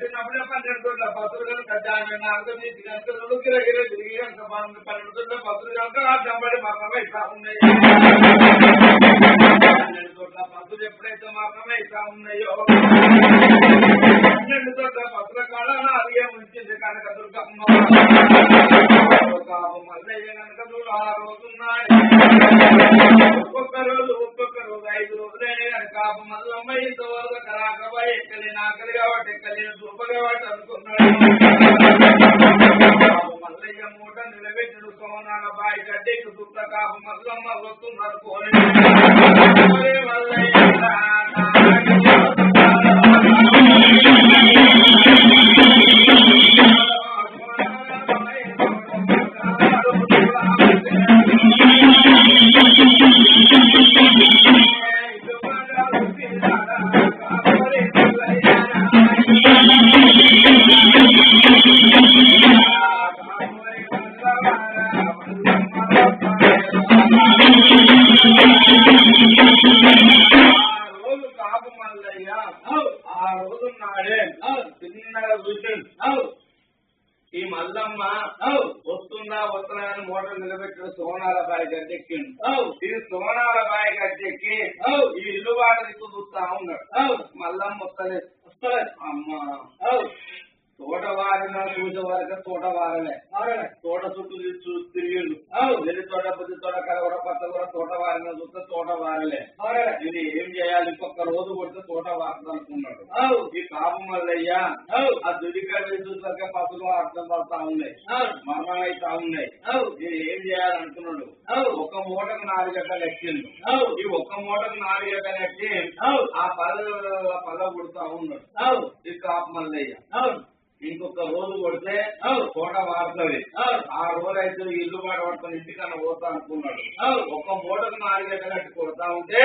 పట్టినప్పుడే 12 గంటల పసులు కనుక నాకు కనుక గిర గిర తిరిగి కనుక 12 గంటల పసులు కనుక ఆ చంబడి మరణమైతా ఉన్నాయి. 12 గంటల పసులు ఎప్పుడైతే మరణమైతా ఉన్నాయో 12 గంటల పసుల కాడ అది ఉంచింది కనుక దుర్గమ్మ మల్లయ్య కనుక ఆ రోజున్నాయి. ఒక్కొక్క రోజు 5 రోజులే కనుక మల్లమ్మ ఇంతవరకు రాకబాయి ఎక్కలేని ఆకలి కాబట్టి ఎక్కలేని దూప కాబట్టి అనుకున్నాడు. మల్లయ్య మూట నిలబెట్టిన సోనాల బాయి గడ్డెకి దుఃఖ కాపు మల్లమ్మ వస్తున్నారు కోరి మల్లయ్య ఈ మల్లమ్మ వస్తుందా వస్తున్నాయని మోటార్ నిలబెట్టిన సోనాల బాయి గడ్డెక్కిండు. ఇది సోనాల బాయి గడ్డెక్కి ఈ ఇల్లు బాట దిక్కు చూస్తా ఉన్నాడు. మల్లమ్మ వస్తలేదు అమ్మ తోట వారిన చూసే వరకు తోట వారలే తోట చుట్టూ తిరిగిండు. వెళ్ళి తోట బుద్ధి తోట కలవర కొత్త కూడా తోట వారిన చూస్తే తోట వారలే. ఇది ఏం చేయాలి ఇంకొక రోజు కొడితే తోట వారదు అనుకున్నాడు. ఈ కాపు మల్లయ్య ఆ దుడికాయ చూసాక పసులు అర్థం పడతా ఉన్నాయి, మరణం అయితా ఉన్నాయి. ఇది ఏం చేయాలనుకున్నాడు. ఒక మూటకు 4 గంటలు ఎక్కిండు. ఈ ఒక్క మూటకు 4 గంటలు ఎక్కి ఆ పద కొడుతా ఉన్నాడు ఈ కాపు మల్లయ్య. ఇంకొక రోజు కొడితే తోట వాడుతుంది. ఆ రోజు అయితే ఇల్లు మాట పడుతుంది ఇంటికన్నా పోతా అనుకున్నాడు. ఒక్క మూటకు 4 గంటలు కట్టి కొడతా ఉంటే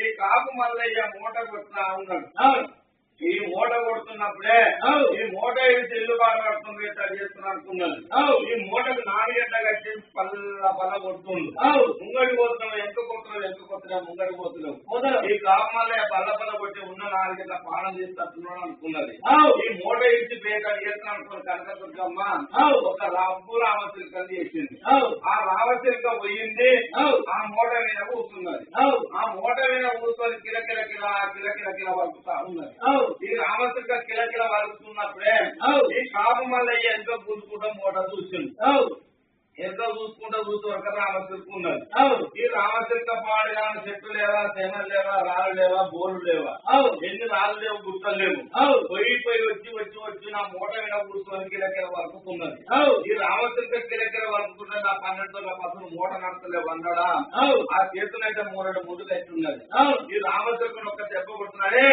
ఈ కాపు మల్లయ్య మూట కొడుతున్నా ఉన్నాడు. ఈ మూట కొడుతున్నప్పుడే ఈ మూట వేసి ఇల్లు బాగా పడుతుంది చేస్తున్నా అనుకున్నాను. ఈ మూటకు 4 గంటలు కట్టి పల్ల కొడుతుంది. ముంగడి పోతున్నావు ఎంత కొడుతున్నావు ముంగడి పోతున్నావు. ఈ కాపు మల్లయ్య పల్ల కొట్టి ఉన్న 4 గంటల పానం చేసి తట్టున్నాడు అనుకున్నది. ఈ మూట ఇచ్చి బేకాడు చేస్తున్నా అనుకున్న కనకదుర్గమ్మ ఒక రబ్బు రామచిలుక చేసింది. ఆ రామచిలుక పోయింది ఆ మూట మీద కూర్చున్నది. ఆ మూట మీద కూర్చొని కిలకిల వలుకుతా ఉన్నది. ఈ రామచిలుక కిలకిల వలుకుతున్నప్పుడే ఈ కాపు మల్లయ్య ఎంతో కూసుకుంటా మూట చూసింది. ఎంతో చూసుకుంటూ వరకు రామచిలుక ఉన్నది. ఈ రామచిలుక పాడుగా చెట్టు లేవా తెనలు లేవా రాళ్ళు లేవా బోర్లు లేవా ఎన్ని రాళ్ళు లేవు గుట్టలు లేవు. పోయి వచ్చి నా మూట మీద కూర్చొని కిలకిల వలుకుతున్నది. ఈ రామచిలుక కిలకిల వలుకుతుంటే నా 12 పసులు మూట నడతలేవు అన్నాడా. ఆ చేతులైతే 3 ముందు కట్టున్నది. ఈ రామచిలుకను ఒక్క దెబ్బ కొడుతున్నాడే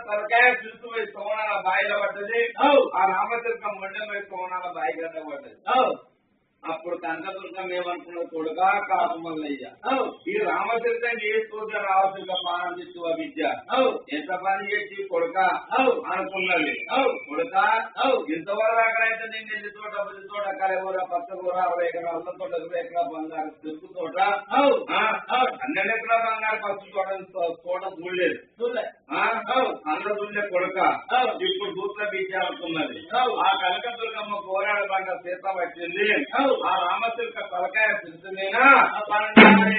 తలకాయ చూసిపోయి సోనాల బాయిలో పడ్డది. ఆ రామచిలక మొండెపోయి సోనాల బాయి గడ్డ పడ్డది. అప్పుడు కనకదుర్గం ఏమనుకున్నది, కొడుకా కాపు మల్లయ్య, ఈ రామచిలకని చేసుకోగా రావచ్చుగా పానం తెచ్చువ విద్య ఎంత పని చేసి కొడుక అనుకున్నది. కొడుక ఇంతవరకు అక్కడైతే నేను ఎన్ని తోట పది తోట కలగూర పచ్చకూర 60 ఎకరాల తోట 20 ఎకరాల బంగారు చెరుకు తోట 12 ఎకరాల బంగారు పచ్చి తోట చూడలేదు. అందులో చూడలే కొడుక ఇప్పుడు దూత్ర బీచ్ అనుకున్నది. ఆ కనకదుర్గమ్మ పోరాడ పంట సీత పట్టింది. ఆ రామచిలక తలకాయ సిద్ధమేనా బంగారు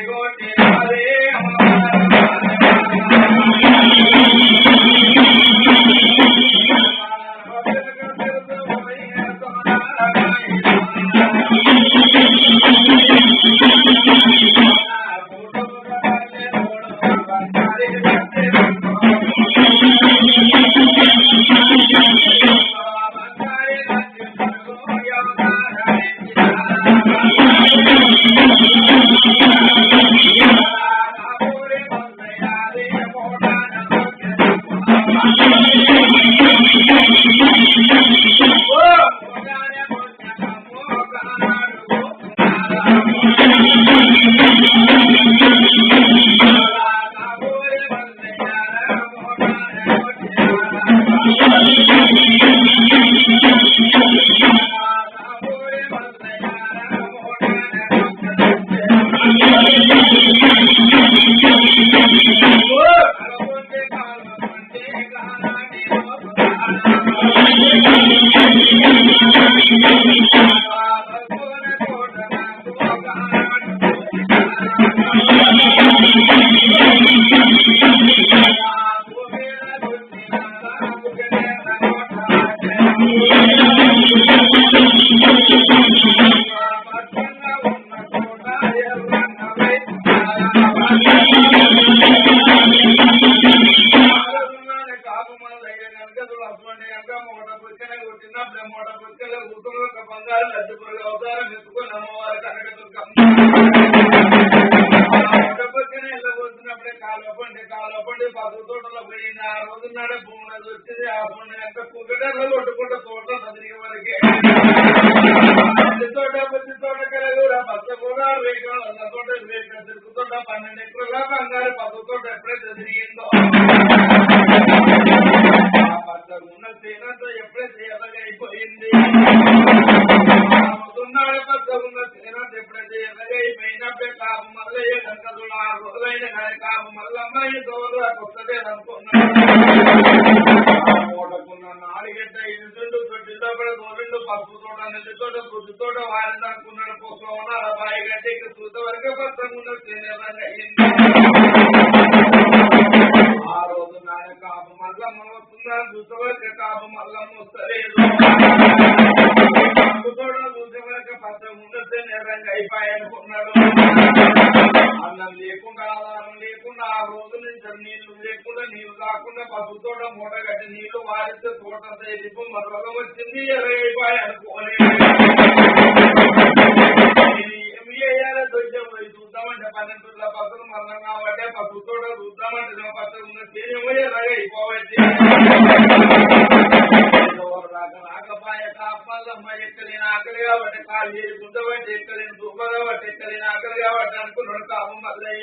లడ్డుపురుగు అవతారం ఎత్తుకొని అమ్మవారి కనకదుర్గమ్మ వెళ్ళబోతున్నప్పుడే కాలువ పండి పసుపు తోటలో పోయింది. ఆ రోజు నాడే భూములు వచ్చింది. ఆ పండుగ ఎంత కుక్కటలో కొట్టుకుంటే తోట తిరిగే వరకే పత్తి తోట కలగూర పచ్చ కూర రేఖలు అన్న తోట రేఖ తిరుగుతోట 12 ఎకరాల బంగారు పసుపు తోట ఎప్పుడైతే తిరిగిందో పచ్చ ఉన్న తేనంతో ఎప్పుడైతే ఎలాగైపోయింది. ఎప్పుడైతే ఎలాగైపోయినప్పుడే కాపు మల్లయ్య కనకదుల 6 రోజులైన కానీ కాపు మల్లమ్మాయి దోరు కొత్తదే అనుకున్నాడు. ఓటకున్న 4 గంట 5 తొట్టిలో కూడా దోరిండు పసుపు తోట నెల్లి తోట గుడ్డు తోట వారింది అనుకున్నాడు. పొసలో ఉన్న 40 గంట ఇక చూత వరకే పచ్చగా ఉన్న తినేదంగా అయింది. ఆ రోజు నాయ కాపు మల్లమ్మ వస్తుందని చూత వరకే కాపు మల్లమ్మ వస్తలేదు. అయిపోయానుకున్నాడు. అన్నం లేకుండా ఆధారం లేకుండా ఆ రోజు నుంచి నీళ్లు లేకుండా నీళ్లు కాకుండా పసుపు తోట మూట కట్టి నీళ్లు వారిస్తే తోట తేలిపు మరొక వచ్చింది. ఎరగైపోయానుకోలేదు. ఏమి చేయాలో దొరికే పోయి చూద్దామంటే 12 పసులు మరణం కాబట్టి పసుపు తోట చూద్దామంటే పచ్చగా ఉన్న తేనేమో ఎరగైపోవచ్చు. రాకపాయ కాపాలమ్మ ఎక్కలేని ఆకలి కాబట్టి కాలు చేరుకుంటా బట్టి ఎక్కలేని దుబ్బ కాబట్టి ఎక్కలేని ఆకలి కాబట్టి అనుకున్నాడు కాపు మల్లయ్య.